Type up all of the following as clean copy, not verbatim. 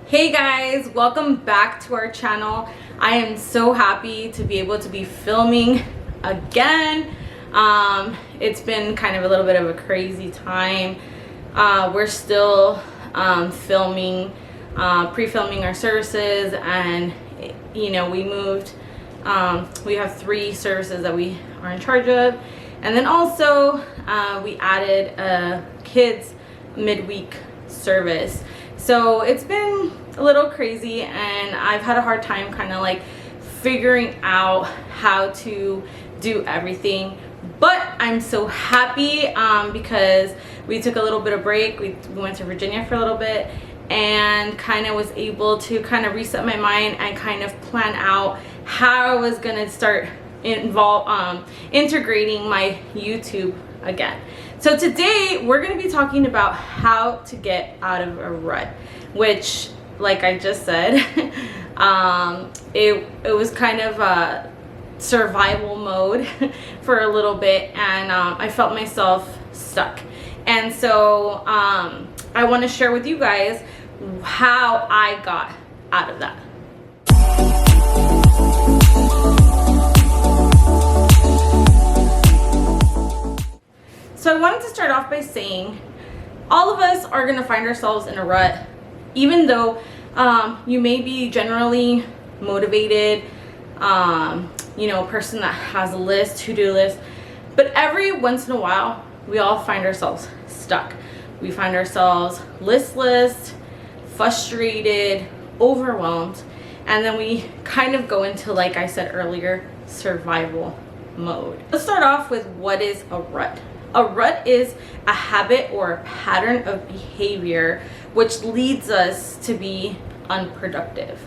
Hey guys, welcome back to our channel. I am so happy to be able to be filming again. It's been kind of a little bit of a crazy time. We're still filming, pre-filming our services, and we moved. We have 3 services that we are in charge of, and then also we added a kids midweek service. So it's been a little crazy, and I've had a hard time kind of like figuring out how to do everything. But I'm so happy because we took a little bit of break. We went to Virginia for a little bit and kind of was able to kind of reset my mind and kind of plan out how I was going to start integrating my YouTube again. So today we're going to be talking about how to get out of a rut, which, like I just said, it was kind of a survival mode for a little bit, and I felt myself stuck. And so I want to share with you guys how I got out of that. So I wanted to start off by saying all of us are going to find ourselves in a rut, even though you may be generally motivated, a person that has a list, to-do list, but every once in a while we all find ourselves stuck. We find ourselves listless, frustrated, overwhelmed, and then we kind of go into, like I said earlier, survival mode. Let's start off with what is a rut. A rut is a habit or a pattern of behavior which leads us to be unproductive.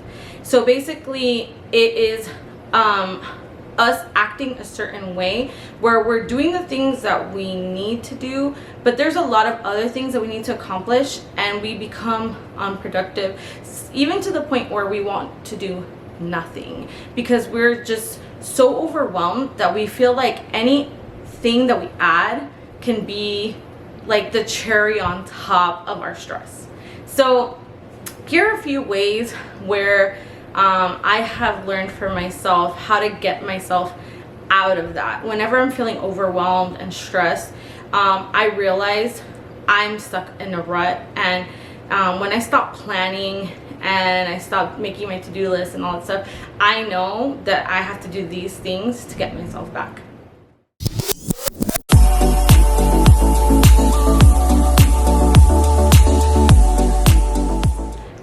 So basically it is us acting a certain way where we're doing the things that we need to do, but there's a lot of other things that we need to accomplish, and we become unproductive, even to the point where we want to do nothing because we're just so overwhelmed that we feel like anything that we add can be like the cherry on top of our stress. So here are a few ways where I have learned for myself how to get myself out of that. Whenever I'm feeling overwhelmed and stressed, I realize I'm stuck in a rut, and when I stop planning and I stop making my to-do list and all that stuff, I know that I have to do these things to get myself back.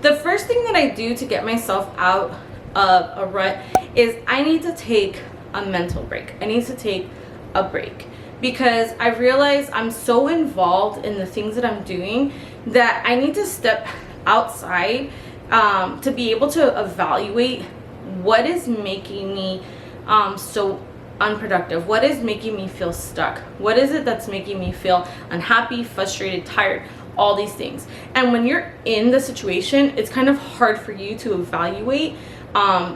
The first thing that I do to get myself out of a rut is I need to take a mental break. I need to take a break because I realize I'm so involved in the things that I'm doing that I need to step outside to be able to evaluate what is making me so unproductive. What is making me feel stuck? What is it that's making me feel unhappy, frustrated, tired? All these things. And when you're in the situation, it's kind of hard for you to evaluate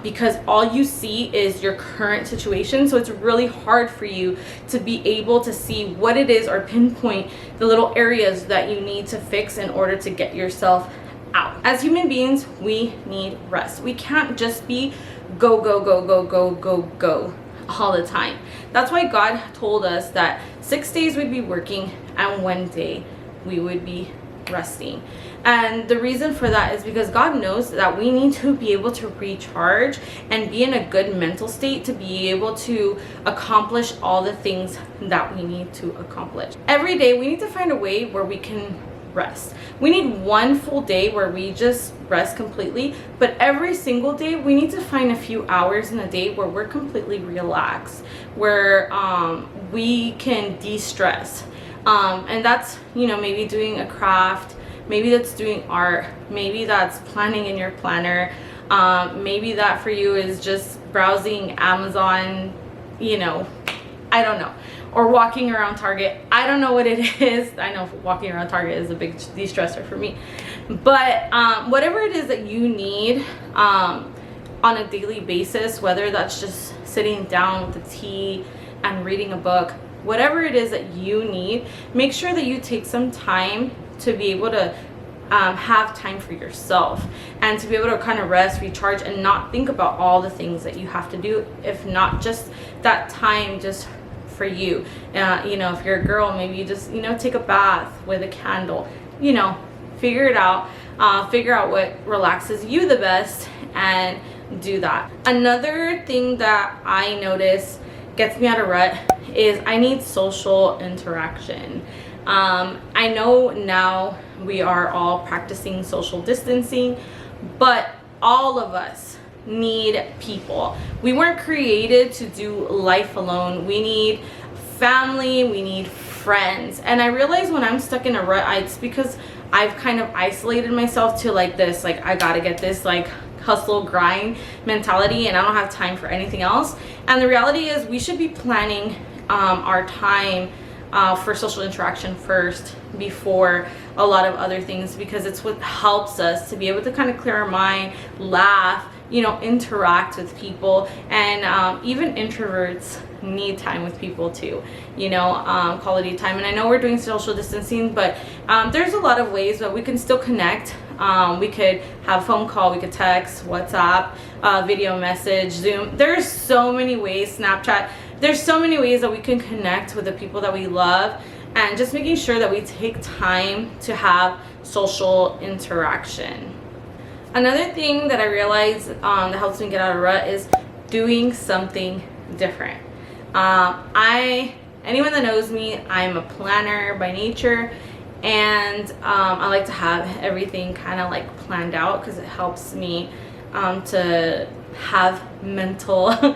because all you see is your current situation. So it's really hard for you to be able to see what it is or pinpoint the little areas that you need to fix in order to get yourself out. As human beings, we need rest. We can't just be go, go, go, go, go, go, go all the time. That's why God told us that 6 days we'd be working and 1 day we would be resting. And the reason for that is because God knows that we need to be able to recharge and be in a good mental state to be able to accomplish all the things that we need to accomplish. Every day we need to find a way where we can rest. We need 1 full day where we just rest completely, but every single day we need to find a few hours in a day where we're completely relaxed, where we can de-stress. And that's, maybe doing a craft, maybe that's doing art, maybe that's planning in your planner, maybe that for you is just browsing Amazon, I don't know, or walking around Target. I don't know what it is. I know walking around Target is a big de-stressor for me, but whatever it is that you need on a daily basis, whether that's just sitting down with a tea and reading a book, whatever it is that you need, make sure that you take some time to be able to have time for yourself, and to be able to kind of rest, recharge, and not think about all the things that you have to do, if not just that time just for you. You know, if you're a girl, maybe you just, you know, take a bath with a candle, you know, figure it out. Figure out what relaxes you the best and do that. Another thing that I notice gets me out of rut is I need social interaction. I know now we are all practicing social distancing, but all of us need people. We weren't created to do life alone. We need family, we need friends. And I realize when I'm stuck in a rut, it's because I've kind of isolated myself to like this, like I gotta get this like hustle grind mentality, and I don't have time for anything else. And the reality is we should be planning our time for social interaction first before a lot of other things, because it's what helps us to be able to kind of clear our mind, laugh, you know, interact with people. And even introverts need time with people too, you know, quality time. And I know we're doing social distancing, but there's a lot of ways that we can still connect. We could have a phone call, we could text, WhatsApp, video message, Zoom. There's so many ways, Snapchat. There's so many ways that we can connect with the people that we love, and just making sure that we take time to have social interaction. Another thing that I realize that helps me get out of rut is doing something different. Anyone that knows me, I'm a planner by nature, and I like to have everything kind of like planned out, because it helps me to have mental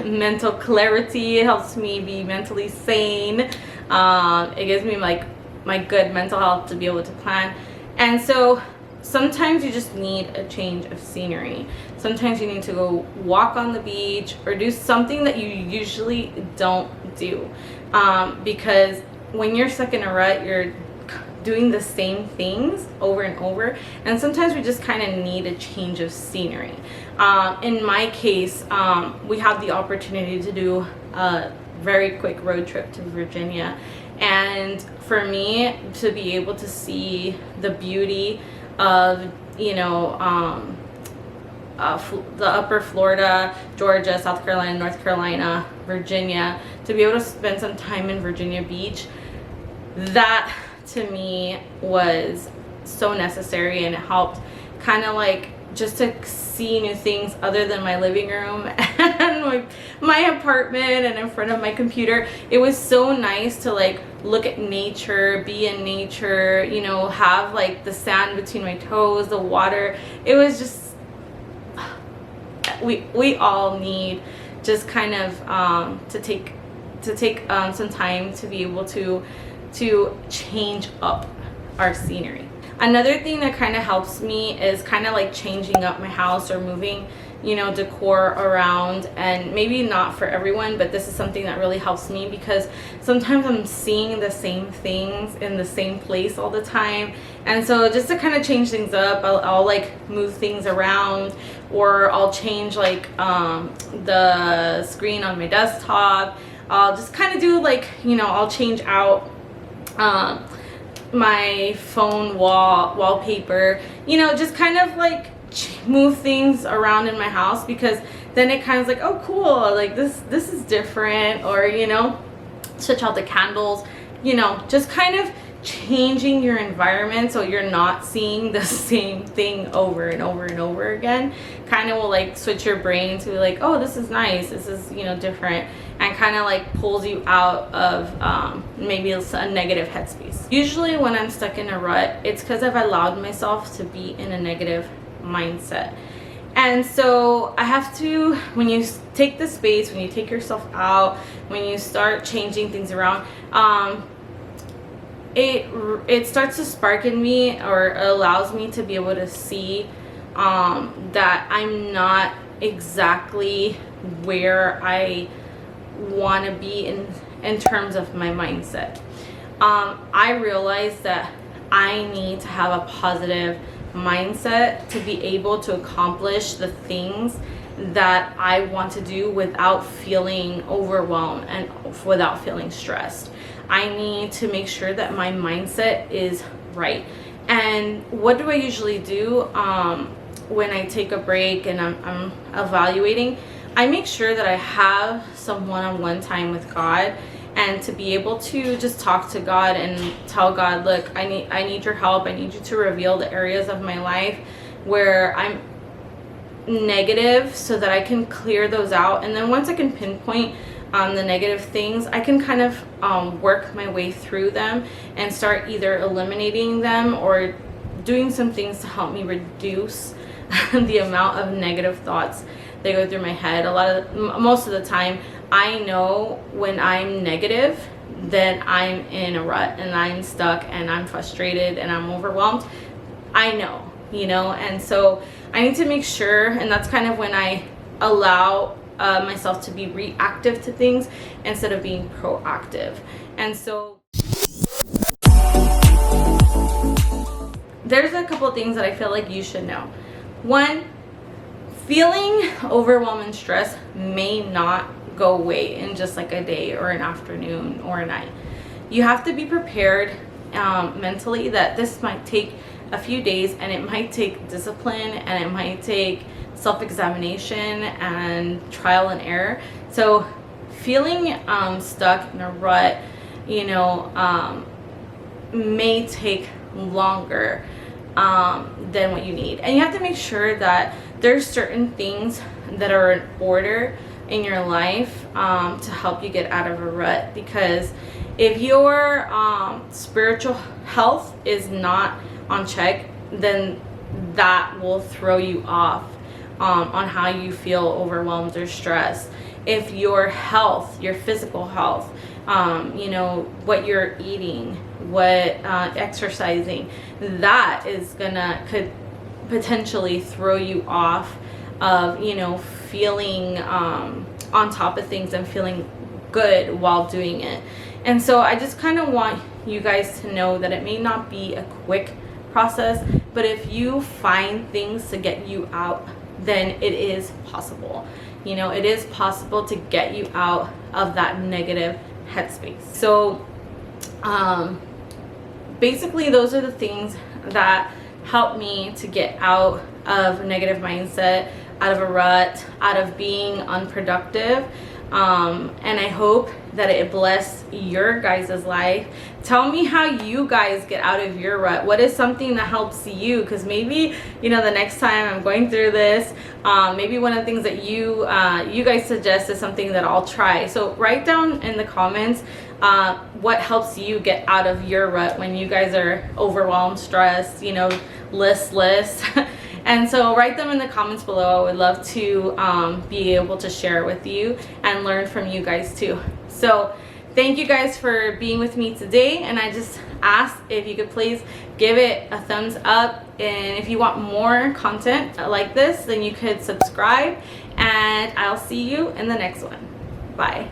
mental clarity. It helps me be mentally sane. It gives me like my good mental health to be able to plan. And so sometimes you just need a change of scenery. Sometimes you need to go walk on the beach or do something that you usually don't do, because when you're stuck in a rut, you're doing the same things over and over, and sometimes we just kind of need a change of scenery. In my case, we had the opportunity to do a very quick road trip to Virginia, and for me to be able to see the beauty of, you know, the upper Florida, Georgia, South Carolina, North Carolina, Virginia, to be able to spend some time in Virginia Beach, that to me was so necessary, and it helped kind of like just to see new things other than my living room and my apartment and in front of my computer. It was so nice to like look at nature, be in nature, you know, have like the sand between my toes, the water. It was just, we all need just kind of to take some time to be able to change up our scenery. Another thing that kind of helps me is kind of like changing up my house or moving, you know, decor around. And maybe not for everyone, but this is something that really helps me, because sometimes I'm seeing the same things in the same place all the time. And so just to kind of change things up, I'll like move things around, or I'll change like the screen on my desktop. I'll just kind of do like, you know, I'll change out my phone wallpaper, you know, just kind of like move things around in my house, because then it kind of like, oh cool, like this is different. Or, you know, switch out the candles, you know, just kind of changing your environment so you're not seeing the same thing over and over and over again. Kind of will like switch your brain to be like, oh, this is nice, this is, you know, different, and kind of like pulls you out of maybe a negative headspace. Usually when I'm stuck in a rut, it's because I've allowed myself to be in a negative mindset. And so I have to, when you take the space, when you take yourself out, when you start changing things around, it starts to spark in me, or allows me to be able to see that I'm not exactly where I want to be in terms of my mindset. I realize that I need to have a positive mindset to be able to accomplish the things that I want to do without feeling overwhelmed and without feeling stressed. I need to make sure that my mindset is right. And what do I usually do when I take a break and I'm evaluating? I make sure that I have some one-on-one time with God, and to be able to just talk to God and tell God, look, I need your help. I need you to reveal the areas of my life where I'm negative, so that I can clear those out. And then once I can pinpoint the negative things, I can kind of work my way through them and start either eliminating them or doing some things to help me reduce the amount of negative thoughts that go through my head. Most of the time, I know when I'm negative, then I'm in a rut and I'm stuck and I'm frustrated and I'm overwhelmed. I know, and so I need to make sure, and that's kind of when I allow myself to be reactive to things instead of being proactive. And so there's a couple of things that I feel like you should know. One, feeling overwhelmed and stress may not go away in just like a day or an afternoon or a night. You have to be prepared mentally that this might take a few days, and it might take discipline, and it might take self-examination and trial and error. So feeling stuck in a rut, may take longer than what you need. And you have to make sure that there's certain things that are in order in your life to help you get out of a rut. Because if your spiritual health is not on check, then that will throw you off on how you feel overwhelmed or stressed. If your health, your physical health, what you're eating, what exercising, that is could potentially throw you off of feeling on top of things and feeling good while doing it. And so I just kind of want you guys to know that it may not be a quick process, but if you find things to get you out, then it is possible. It is possible to get you out of that negative headspace. So basically those are the things that help me to get out of a negative mindset, out of a rut, out of being unproductive. And I hope that it bless your guys' life. Tell me how you guys get out of your rut. What is something that helps you? Because maybe, the next time I'm going through this, maybe one of the things that you guys suggest is something that I'll try. So write down in the comments what helps you get out of your rut when you guys are overwhelmed, stressed, listless. And so write them in the comments below. I would love to be able to share with you and learn from you guys too. So thank you guys for being with me today. And I just ask if you could please give it a thumbs up. And if you want more content like this, then you could subscribe. And I'll see you in the next one. Bye.